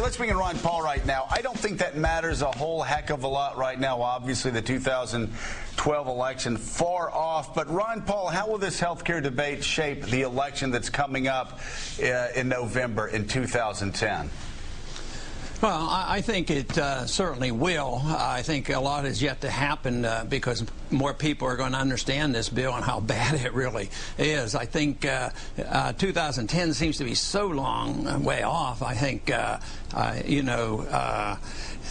let's bring in Ron Paul right now. I don't think that matters a whole heck of a lot right now. Obviously, the 2012 election far off. But Ron Paul, how will this health care debate shape the election that's coming up in November in 2010? Well, I think it certainly will. I think a lot is yet to happen because more people are going to understand this bill and how bad it really is. I think 2010 seems to be so long way off. I think,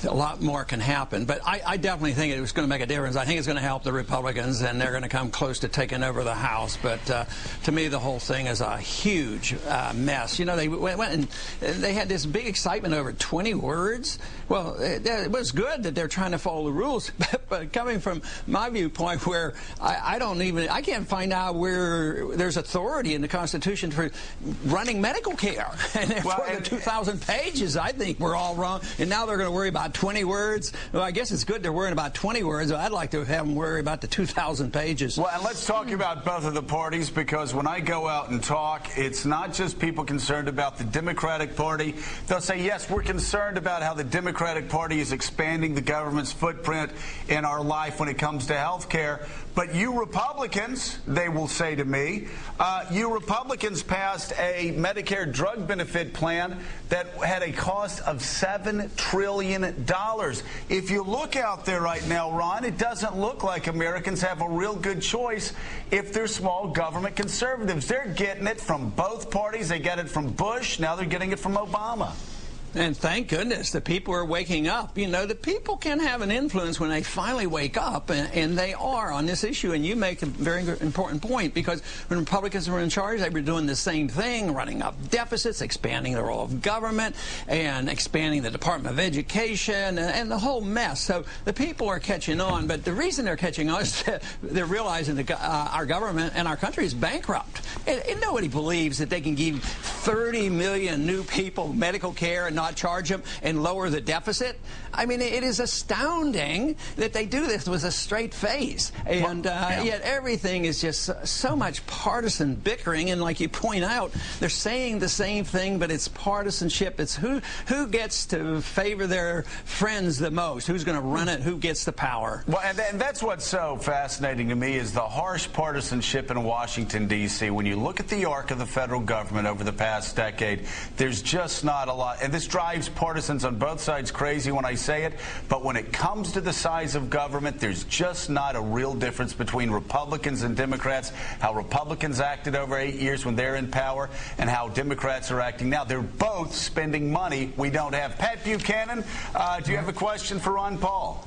a lot more can happen. But I definitely think it was going to make a difference. I think it's going to help the Republicans, and they're going to come close to taking over the House. But to me, the whole thing is a huge mess. You know, they went and they had this big excitement over 20 words. Well, it was good that they're trying to follow the rules. But coming from my viewpoint, where I can't find out where there's authority in the Constitution for running medical care. And for the 2,000 pages, I think we're all wrong. And now they're going to worry about 20 words. Well, I guess it's good they're worrying about 20 words. I'd like to have them worry about the 2,000 pages. Well, and let's talk about both of the parties, because when I go out and talk, it's not just people concerned about the Democratic Party. They'll say, yes, we're concerned about how the Democratic Party is expanding the government's footprint in our life when it comes to health care. But you Republicans, they will say to me, you Republicans passed a Medicare drug benefit plan that had a cost of $7 trillion. If you look out there right now, Ron, it doesn't look like Americans have a real good choice if they're small government conservatives. They're getting it from both parties. They get it from Bush. Now they're getting it from Obama. And thank goodness the people are waking up. You know, the people can have an influence when they finally wake up, and they are on this issue. And you make a very important point, because when Republicans were in charge, they were doing the same thing, running up deficits, expanding the role of government, and expanding the Department of Education, and the whole mess. So the people are catching on. But the reason they're catching on is that they're realizing that our government and our country is bankrupt. And nobody believes that they can give 30 million new people medical care and not charge them and lower the deficit. I mean, it is astounding that they do this with a straight face. And yet everything is just so much partisan bickering. And like you point out, they're saying the same thing, but it's partisanship. It's who gets to favor their friends the most, who's going to run it, who gets the power. Well, and that's what's so fascinating to me, is the harsh partisanship in Washington, D.C. When you look at the arc of the federal government over the past decade, there's just not a lot. And this drives partisans on both sides crazy when I say it, but when it comes to the size of government, there's just not a real difference between Republicans and Democrats. How Republicans acted over 8 years when they're in power and how Democrats are acting now. They're both spending money we don't have. Pat Buchanan, do you have a question for Ron Paul?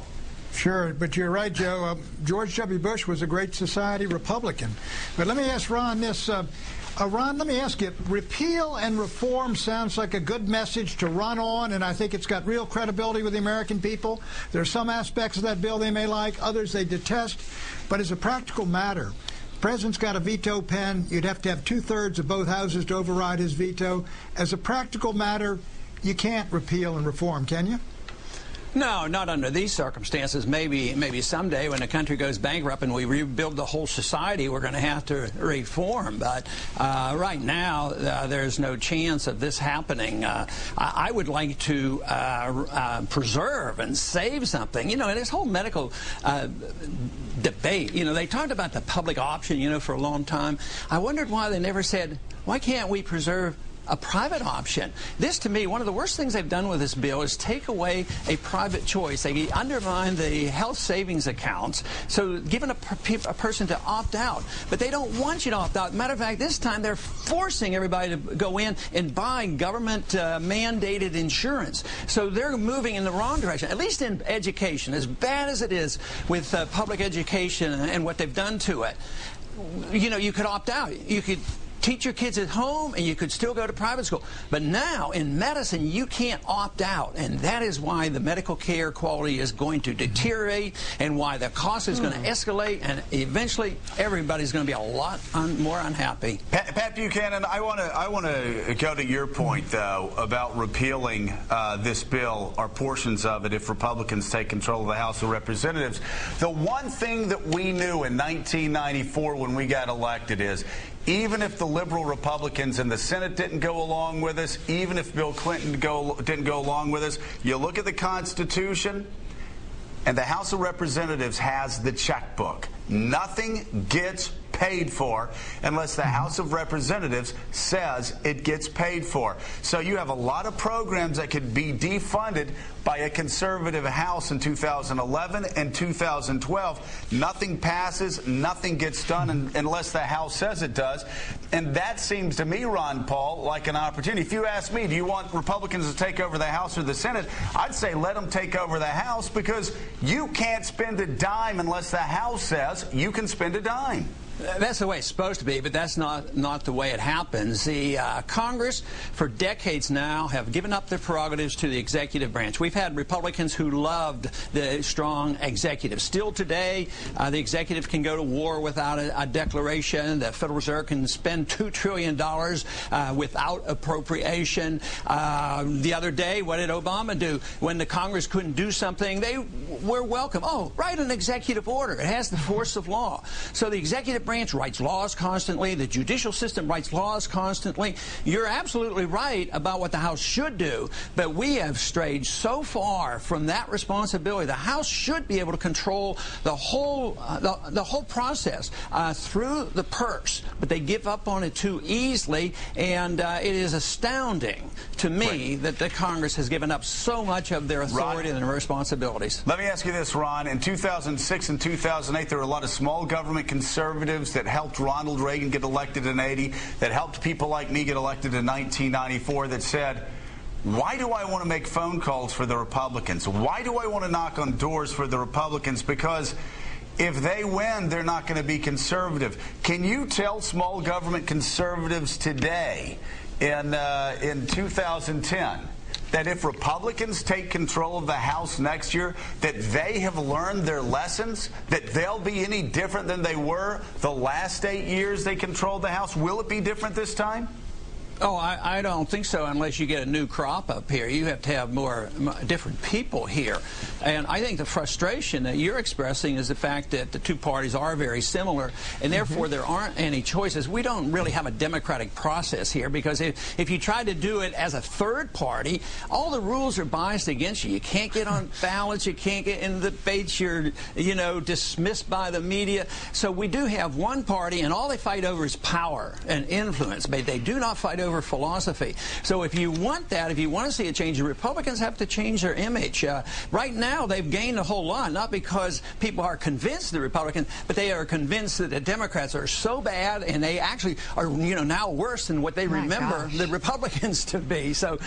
Sure, but you're right, Joe. George W. Bush was a great society Republican. But let me ask Ron this. Ron, let me ask you, repeal and reform sounds like a good message to run on, and I think it's got real credibility with the American people. There are some aspects of that bill they may like, others they detest. But as a practical matter, the president's got a veto pen. You'd have to have 2/3 of both houses to override his veto. As a practical matter, you can't repeal and reform, can you? No, not under these circumstances. Maybe someday when the country goes bankrupt and we rebuild the whole society, we're going to have to reform. But right now, there's no chance of this happening. I would like to preserve and save something. You know, in this whole medical debate, you know, they talked about the public option, you know, for a long time. I wondered why they never said, why can't we preserve a private option? This, to me, one of the worst things they've done with this bill is take away a private choice. They undermine the health savings accounts, so giving a person to opt out. But they don't want you to opt out. Matter of fact, this time they're forcing everybody to go in and buy government mandated insurance. So they're moving in the wrong direction, at least in education. As bad as it is with public education and what they've done to it, you know, you could opt out. You could teach your kids at home, and you could still go to private school. But now, in medicine, you can't opt out, and that is why the medical care quality is going to deteriorate, and why the cost is going to escalate, and eventually everybody's going to be a lot more unhappy. Pat Buchanan, I want to go to your point, though, about repealing this bill, or portions of it, if Republicans take control of the House of Representatives. The one thing that we knew in 1994 when we got elected is, even if the liberal Republicans in the Senate didn't go along with us, even if Bill Clinton didn't go along with us, you look at the Constitution, and the House of Representatives has the checkbook. Nothing gets paid for unless the House of Representatives says it gets paid for. So you have a lot of programs that could be defunded by a conservative House in 2011 and 2012. Nothing passes, nothing gets done unless the House says it does. And that seems to me, Ron Paul, like an opportunity. If you ask me, do you want Republicans to take over the House or the Senate? I'd say let them take over the House, because you can't spend a dime unless the House says you can spend a dime. That's the way it's supposed to be, but that's not the way it happens. The Congress, for decades now, have given up their prerogatives to the executive branch. We've had Republicans who loved the strong executive. Still today, the executive can go to war without a declaration. The Federal Reserve can spend $2 trillion without appropriation. The other day, what did Obama do? When the Congress couldn't do something, they were welcome. Oh, write an executive order. It has the force of law. So the executive branch writes laws constantly. The judicial system writes laws constantly. You're absolutely right about what the House should do, but we have strayed so far from that responsibility. The House should be able to control the whole process through the purse, but they give up on it too easily, and it is astounding to me that the Congress has given up so much of their authority and their responsibilities. Let me ask you this, Ron. In 2006 and 2008, there were a lot of small government conservatives that helped Ronald Reagan get elected in '80, that helped people like me get elected in 1994, that said, why do I want to make phone calls for the Republicans? Why do I want to knock on doors for the Republicans? Because if they win, they're not going to be conservative. Can you tell small government conservatives today in 2010 that if Republicans take control of the House next year, that they have learned their lessons, that they'll be any different than they were the last 8 years they controlled the House? Will it be different this time? Oh, I don't think so, unless you get a new crop up here. You have to have more different people here. And I think the frustration that you're expressing is the fact that the two parties are very similar, and therefore there aren't any choices. We don't really have a democratic process here, because if you try to do it as a third party, all the rules are biased against you. You can't get on ballots, you can't get in the debates, you're, dismissed by the media. So we do have one party, and all they fight over is power and influence, but they do not fight over philosophy. So if you want that, if you want to see a change, the Republicans have to change their image. Right now, they've gained a whole lot, not because people are convinced the Republicans, but they are convinced that the Democrats are so bad, and they actually are, now worse than what they remember the Republicans to be. So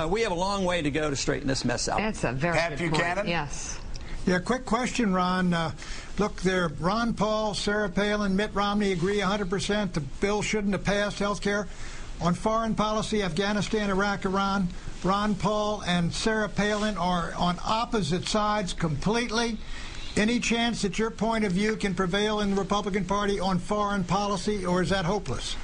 we have a long way to go to straighten this mess out. That's a very good point. Yes. Yeah, quick question, Ron. Look, there, Ron Paul, Sarah Palin, Mitt Romney agree 100% the bill shouldn't have passed health care. On foreign policy, Afghanistan, Iraq, Iran, Ron Paul and Sarah Palin are on opposite sides completely. Any chance that your point of view can prevail in the Republican Party on foreign policy, or is that hopeless?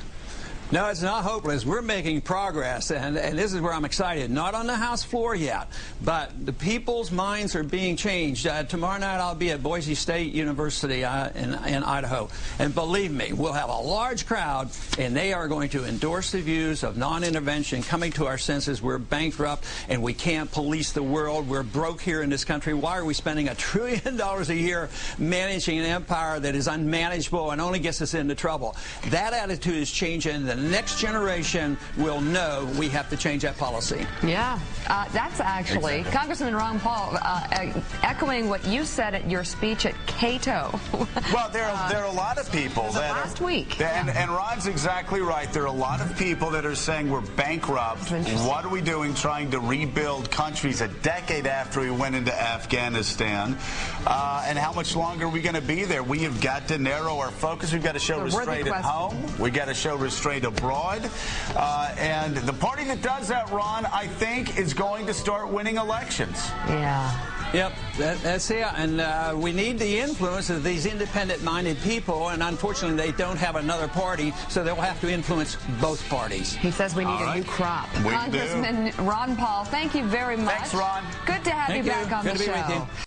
No, it's not hopeless. We're making progress, and this is where I'm excited. Not on the House floor yet, but the people's minds are being changed. Tomorrow night I'll be at Boise State University in Idaho, and believe me, we'll have a large crowd, and they are going to endorse the views of non-intervention, coming to our senses. We're bankrupt, and we can't police the world. We're broke here in this country. Why are we spending $1 trillion a year managing an empire that is unmanageable and only gets us into trouble? That attitude is changing. The next generation will know we have to change that policy. Yeah, that's actually Congressman Ron Paul echoing what you said at your speech at Cato. Well, there are a lot of people that last week. And Ron's exactly right. There are a lot of people that are saying we're bankrupt. What are we doing trying to rebuild countries a decade after we went into Afghanistan? And how much longer are we going to be there? We have got to narrow our focus. We've got to show restraint at home. We've got to show restraint abroad. And the party that does that, Ron, I think, is going to start winning elections. Yeah. Yep, that's it. And we need the influence of these independent-minded people, and unfortunately they don't have another party, so they'll have to influence both parties. He says we need a new crop. Congressman Ron Paul, thank you very much. Thanks, Ron. Good to have you back on the show.